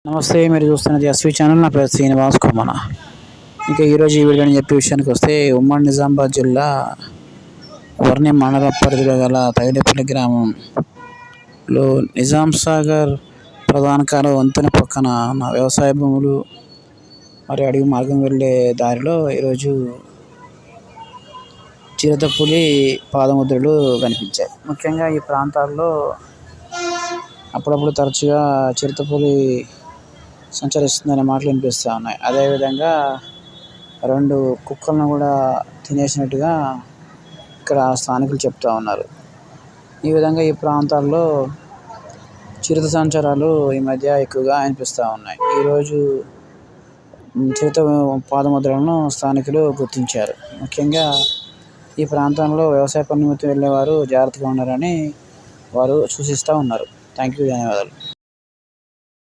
నమస్తే, మీరు చూస్తున్నది ఎస్వి ఛానల్. నా పేరు శ్రీనివాస్ కొమ్మన. ఈరోజు ఈ వీడియోని చెప్పే విషయానికి వస్తే, ఉమ్మడి నిజామాబాద్ జిల్లా వర్ణి మండల పరిధిలో గల తైలపల్లి గ్రామంలో నిజాం సాగర్ ప్రధాన కాలువ వంతెన పక్కన ఉన్న వ్యవసాయ భూములు మరియు అడవి మార్గం వెళ్ళే దారిలో ఈరోజు చిరుతపులి పాదముద్రలు కనిపించాయి. ముఖ్యంగా ఈ ప్రాంతాల్లో అప్పుడప్పుడు తరచుగా చిరుతపులి సంచరిస్తుందనే మాటలు వినిపిస్తూ ఉన్నాయి. అదేవిధంగా 2 కుక్కలను కూడా తినేసినట్టుగా ఇక్కడ స్థానికులు చెప్తూ ఉన్నారు. ఈ విధంగా ఈ ప్రాంతాల్లో చిరుత సంచారాలు ఈ మధ్య ఎక్కువగా వినిపిస్తూ ఉన్నాయి. ఈరోజు చిరుత పాదముద్రలను స్థానికులు గుర్తించారు. ముఖ్యంగా ఈ ప్రాంతంలో వ్యవసాయ పని నిమిత్తం వెళ్ళేవారు జాగ్రత్తగా ఉండాలని వారు సూచిస్తూ ఉన్నారు. థ్యాంక్ యూ, ధన్యవాదాలు.